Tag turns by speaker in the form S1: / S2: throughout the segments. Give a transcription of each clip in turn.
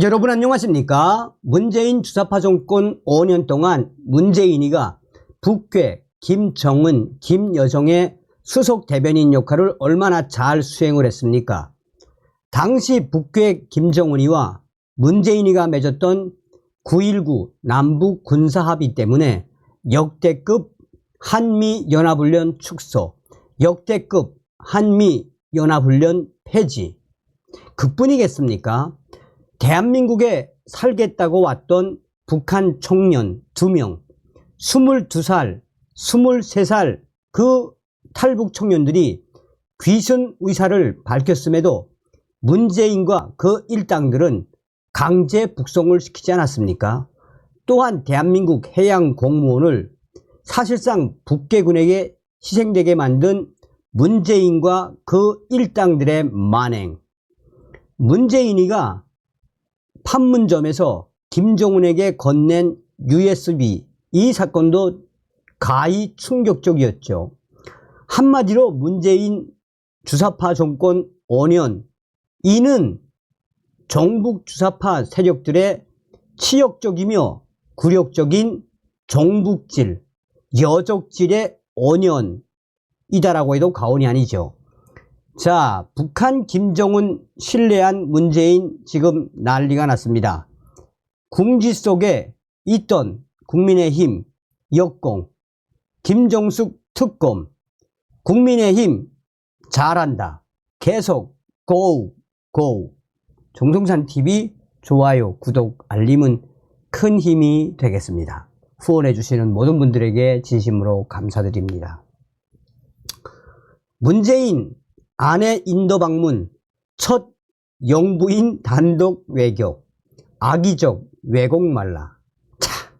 S1: 여러분 안녕하십니까? 문재인 주사파 정권 5년 동안 문재인이가 북괴, 김정은, 김여정의 수석 대변인 역할을 얼마나 잘 수행을 했습니까? 당시 북괴 김정은이와 문재인이가 맺었던 9.19 남북 군사합의 때문에 역대급 한미연합훈련 축소, 역대급 한미연합훈련 폐지, 그뿐이겠습니까? 대한민국에 살겠다고 왔던 북한 청년 2명, 22살, 23살 그 탈북 청년들이 귀순 의사를 밝혔음에도 문재인과 그 일당들은 강제 북송을 시키지 않았습니까? 또한 대한민국 해양 공무원을 사실상 북괴군에게 희생되게 만든 문재인과 그 일당들의 만행, 문재인이가 판문점에서 김정은에게 건넨 USB, 이 사건도 가히 충격적이었죠. 한마디로 문재인 주사파 정권 5년, 이는 종북 주사파 세력들의 치욕적이며 굴욕적인 종북질, 여적질의 5년이다라고 해도 과언이 아니죠. 자, 북한 김정은 신뢰한 문재인 지금 난리가 났습니다. 궁지 속에 있던 국민의힘 역공, 김정숙 특검, 국민의힘 잘한다, 계속 고! 정성찬TV 좋아요, 구독, 알림은 큰 힘이 되겠습니다. 후원해 주시는 모든 분들에게 진심으로 감사드립니다. 문재인 아내 인도 방문, 첫 영부인 단독 외교, 악의적 왜곡 말라. 차.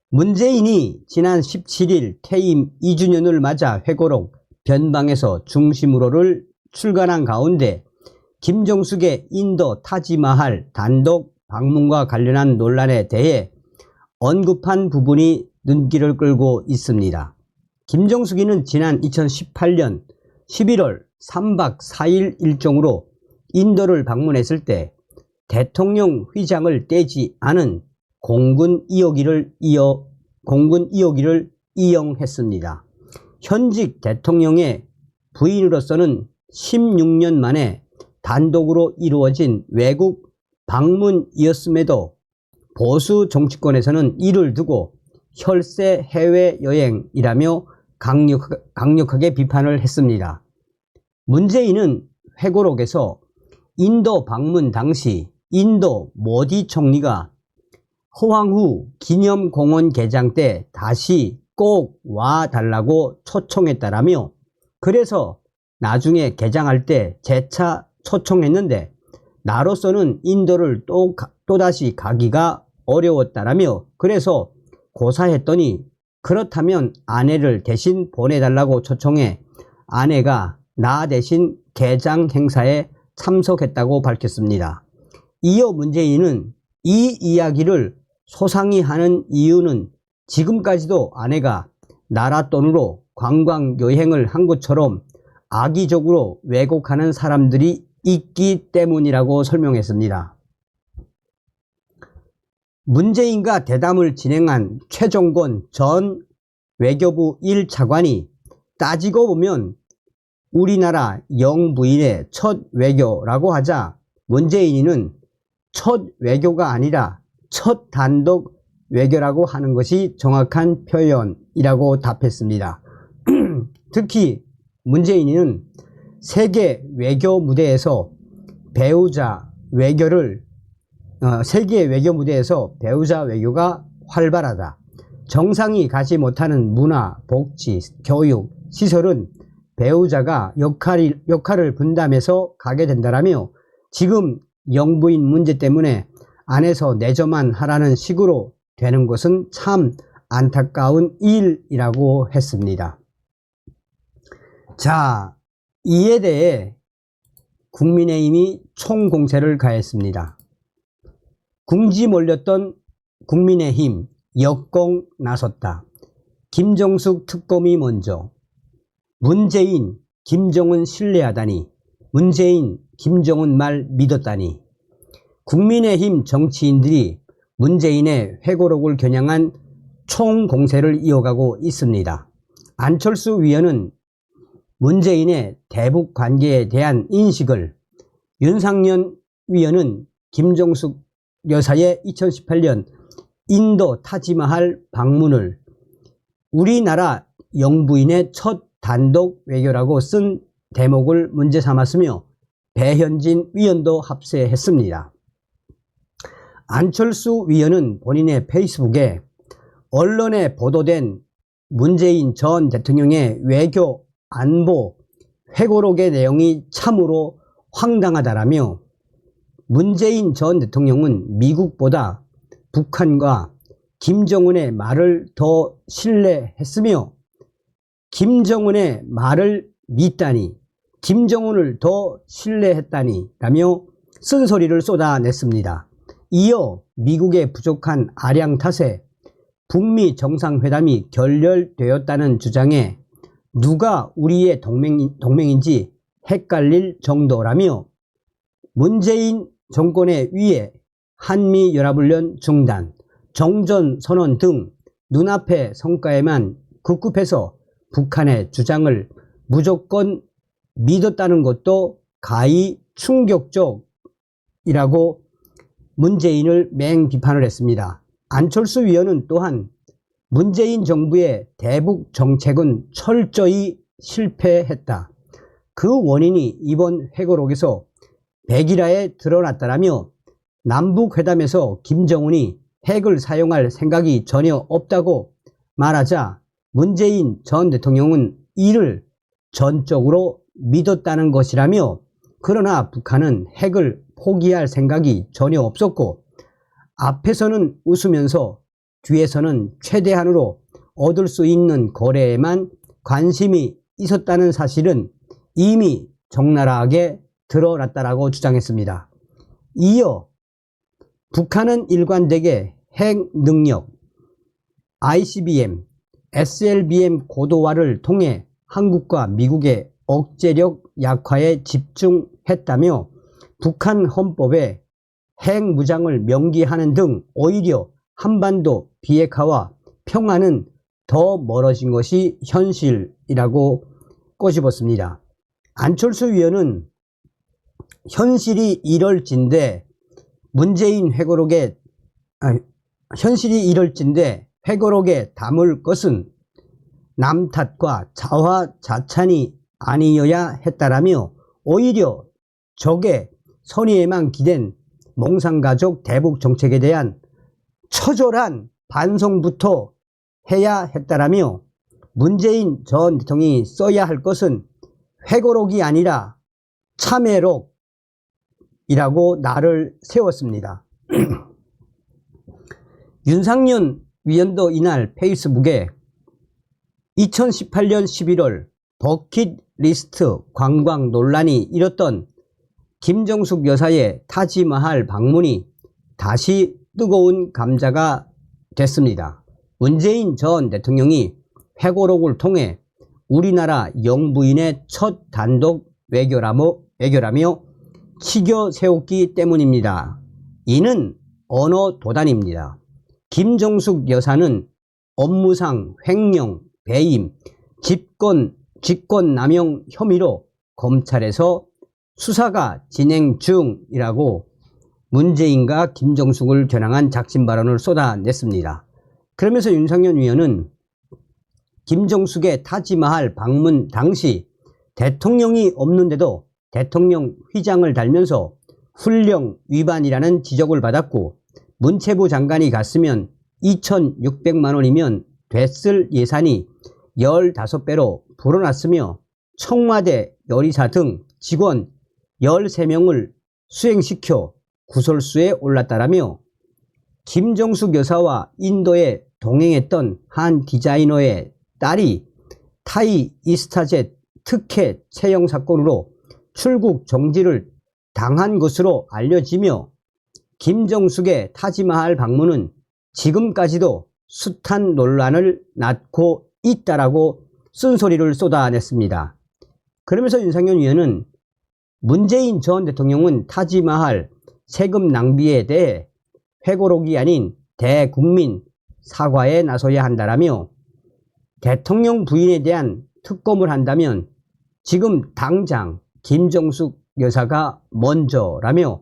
S1: 문재인이 지난 17일 퇴임 2주년을 맞아 회고록 변방에서 중심으로를 출간한 가운데 김정숙의 인도 타지마할 단독 방문과 관련한 논란에 대해 언급한 부분이 눈길을 끌고 있습니다. 김정숙이는 지난 2018년 11월 3박 4일 일정으로 인도를 방문했을 때 대통령 휘장을 떼지 않은 공군 2호기를 이용했습니다. 현직 대통령의 부인으로서는 16년 만에 단독으로 이루어진 외국 방문이었음에도 보수 정치권에서는 이를 두고 혈세 해외여행이라며 강력하게 비판을 했습니다. 문재인은 회고록에서 인도 방문 당시 인도 모디 총리가 허황후 기념공원 개장 때 다시 꼭 와달라고 초청했다라며, 그래서 나중에 개장할 때 재차 초청했는데 나로서는 인도를 또다시 가기가 어려웠다라며, 그래서 고사했더니 그렇다면 아내를 대신 보내달라고 초청해 아내가 나 대신 개장 행사에 참석했다고 밝혔습니다. 이어 문재인은 이 이야기를 소상히 하는 이유는 지금까지도 아내가 나라 돈으로 관광 여행을 한 것처럼 악의적으로 왜곡하는 사람들이 있기 때문이라고 설명했습니다. 문재인과 대담을 진행한 최종권 전 외교부 1차관이 따지고 보면 우리나라 영부인의 첫 외교라고 하자 문재인이는 첫 외교가 아니라 첫 단독 외교라고 하는 것이 정확한 표현이라고 답했습니다. 특히 문재인이는 세계 외교 무대에서 배우자 외교가 활발하다. 정상이 가지 못하는 문화, 복지, 교육, 시설은 배우자가 역할을 분담해서 가게 된다라며, 지금 영부인 문제 때문에 안에서 내조만 하라는 식으로 되는 것은 참 안타까운 일이라고 했습니다. 자, 이에 대해 국민의힘이 총공세를 가했습니다. 궁지 몰렸던 국민의힘 역공 나섰다. 김정숙 특검이 먼저. 문재인, 김정은 신뢰하다니. 문재인, 김정은 말 믿었다니. 국민의힘 정치인들이 문재인의 회고록을 겨냥한 총공세를 이어가고 있습니다. 안철수 위원은 문재인의 대북 관계에 대한 인식을, 윤상현 위원은 김정숙 여사의 2018년 인도 타지마할 방문을 우리나라 영부인의 첫 단독 외교라고 쓴 대목을 문제 삼았으며 배현진 위원도 합세했습니다. 안철수 위원은 본인의 페이스북에 언론에 보도된 문재인 전 대통령의 외교 안보 회고록의 내용이 참으로 황당하다라며 문재인 전 대통령은 미국보다 북한과 김정은의 말을 더 신뢰했으며 김정은의 말을 믿다니, 김정은을 더 신뢰했다니 라며 쓴소리를 쏟아냈습니다. 이어 미국의 부족한 아량 탓에 북미 정상회담이 결렬되었다는 주장에 누가 우리의 동맹인지 헷갈릴 정도라며 문재인 정권의 위에 한미연합훈련 중단, 정전선언 등 눈앞의 성과에만 급급해서 북한의 주장을 무조건 믿었다는 것도 가히 충격적이라고 문재인을 맹비판을 했습니다. 안철수 위원은 또한 문재인 정부의 대북 정책은 철저히 실패했다. 그 원인이 이번 회고록에서 백일화에 드러났다라며 남북회담에서 김정은이 핵을 사용할 생각이 전혀 없다고 말하자 문재인 전 대통령은 이를 전적으로 믿었다는 것이라며, 그러나 북한은 핵을 포기할 생각이 전혀 없었고 앞에서는 웃으면서 뒤에서는 최대한으로 얻을 수 있는 거래에만 관심이 있었다는 사실은 이미 적나라하게 드러났다라고 주장했습니다. 이어 북한은 일관되게 핵 능력, ICBM, SLBM 고도화를 통해 한국과 미국의 억제력 약화에 집중했다며 북한 헌법에 핵 무장을 명기하는 등 오히려 한반도 비핵화와 평화는 더 멀어진 것이 현실이라고 꼬집었습니다. 안철수 위원은 현실이 이럴진데 회고록에 담을 것은 남 탓과 자화자찬이 아니어야 했다라며 오히려 적의 선의에만 기댄 몽상가족 대북 정책에 대한 처절한 반성부터 해야 했다라며 문재인 전 대통령이 써야 할 것은 회고록이 아니라 참회록이라고 날을 세웠습니다. 윤상현 위원도 이날 페이스북에 2018년 11월 버킷리스트 관광 논란이 일었던 김정숙 여사의 타지마할 방문이 다시 뜨거운 감자가 됐습니다. 문재인 전 대통령이 회고록을 통해 우리나라 영부인의 첫 단독 외교라며 치겨 세웠기 때문입니다. 이는 언어 도단입니다. 김정숙 여사는 업무상 횡령, 배임, 직권남용 혐의로 검찰에서 수사가 진행 중이라고 문재인과 김정숙을 겨냥한 작심 발언을 쏟아냈습니다. 그러면서 윤상현 위원은 김정숙의 타지마할 방문 당시 대통령이 없는데도 대통령 휘장을 달면서 훈령 위반이라는 지적을 받았고 문체부 장관이 갔으면 2,600만 원이면 됐을 예산이 15배로 불어났으며 청와대 요리사 등 직원 13명을 수행시켜 구설수에 올랐다라며 김정숙 여사와 인도에 동행했던 한 디자이너의 딸이 타이 이스타젯 특혜 채용 사건으로 출국 정지를 당한 것으로 알려지며 김정숙의 타지마할 방문은 지금까지도 숱한 논란을 낳고 있다라고 쓴소리를 쏟아냈습니다. 그러면서 윤상현 위원은 문재인 전 대통령은 타지마할 세금 낭비에 대해 회고록이 아닌 대국민 사과에 나서야 한다라며 대통령 부인에 대한 특검을 한다면 지금 당장 김정숙 여사가 먼저라며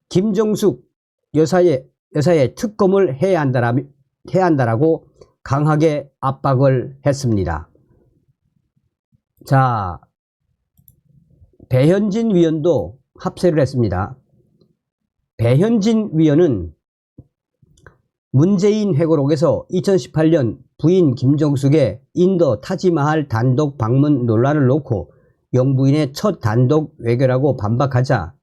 S1: 김정숙 여사의 특검을 해야 한다라고 강하게 압박을 했습니다. 자, 배현진 위원도 합세를 했습니다. 배현진 위원은 문재인 회고록에서 2018년 부인 김정숙의 인도 타지마할 단독 방문 논란을 놓고 영부인의 첫 단독 외교라고 반박하자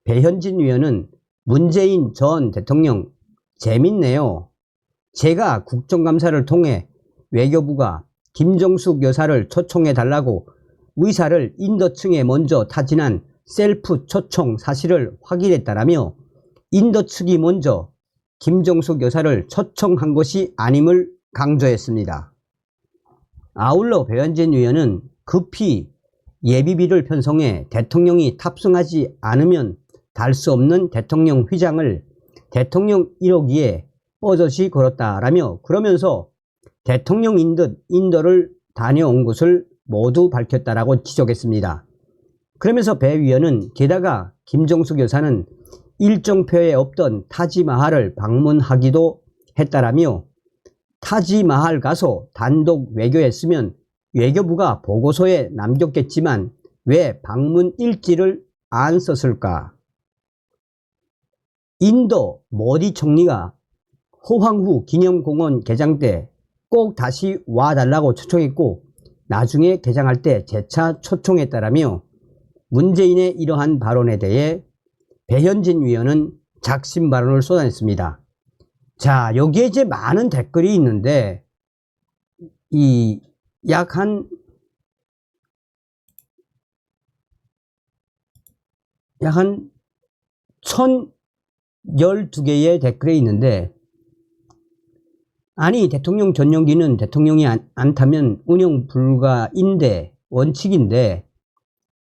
S1: 배현진 위원은 문재인 전 대통령 재밌네요. 제가 국정감사를 통해 외교부가 김정숙 여사를 초청해 달라고 의사를 인도 측에 먼저 타진한 셀프 초청 사실을 확인했다라며 인도 측이 먼저 김정숙 여사를 초청한 것이 아님을 강조했습니다. 아울러 배현진 위원은 급히 예비비를 편성해 대통령이 탑승하지 않으면 달 수 없는 대통령 휘장을 대통령 1호기에 뻐젓이 걸었다라며 그러면서 대통령인 듯 인도를 다녀온 것을 모두 밝혔다라고 지적했습니다. 그러면서 배 위원은 게다가 김정숙 여사는 일정표에 없던 타지마할을 방문하기도 했다라며 타지마할 가서 단독 외교했으면 외교부가 보고서에 남겼겠지만 왜 방문 일지를 안 썼을까? 인도 모디 총리가 호황후 기념공원 개장 때 꼭 다시 와달라고 초청했고 나중에 개장할 때 재차 초청했다라며 문재인의 이러한 발언에 대해 배현진 위원은 작심 발언을 쏟아냈습니다. 자, 여기에 이제 많은 댓글이 있는데 이 약 한 1012개의 댓글이 있는데 아니 대통령 전용기는 대통령이 안 타면 운영 불가인데 원칙인데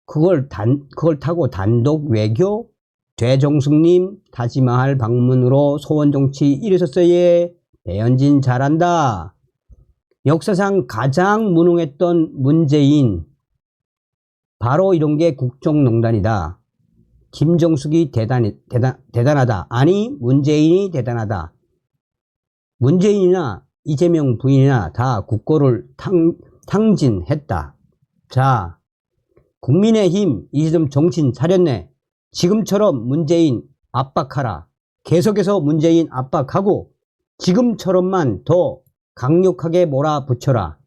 S1: 그걸 타고 단독 외교? 대정숙님 타지마할 방문으로 소원정치 이랬었어요. 배현진 잘한다. 역사상 가장 무능했던 문재인 바로 이런 게 국정농단이다. 김정숙이 대단하다. 아니 문재인이 대단하다. 문재인이나 이재명 부인이나 다 국고를 탕진했다. 자, 국민의힘 이제 좀 정신 차렸네. 지금처럼 문재인 압박하라. 계속해서 문재인 압박하고 지금처럼만 더 강력하게 몰아붙여라.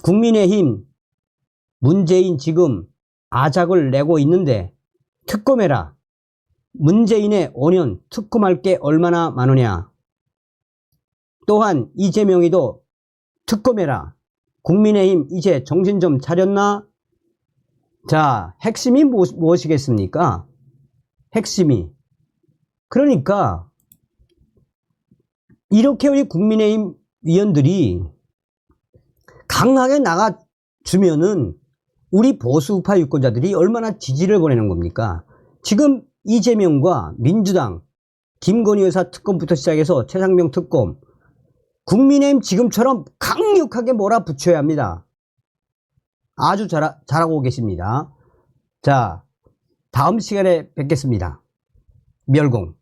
S1: 국민의힘 문재인 지금 아작을 내고 있는데 특검해라. 문재인의 5년 특검할 게 얼마나 많으냐. 또한 이재명이도 특검해라. 국민의힘 이제 정신 좀 차렸나? 자, 핵심이 무엇이겠습니까? 핵심이. 그러니까 이렇게 우리 국민의힘 위원들이 강하게 나가주면은 우리 보수파 유권자들이 얼마나 지지를 보내는 겁니까? 지금 이재명과 민주당, 김건희 여사 특검부터 시작해서 최상병 특검, 국민의힘 지금처럼 강력하게 몰아붙여야 합니다. 아주 잘하고 계십니다. 자, 다음 시간에 뵙겠습니다. 멸공.